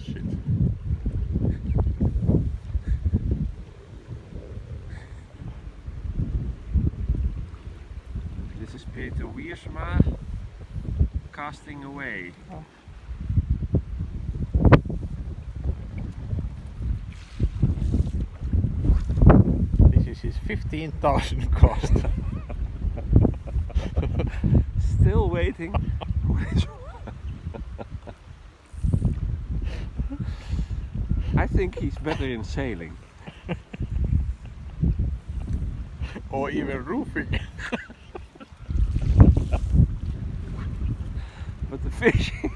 shit. This is Peter Wiersma casting away. Oh. This is his 15,000 cost. Still waiting. I think he's better in sailing. Or even roofing. But the fishing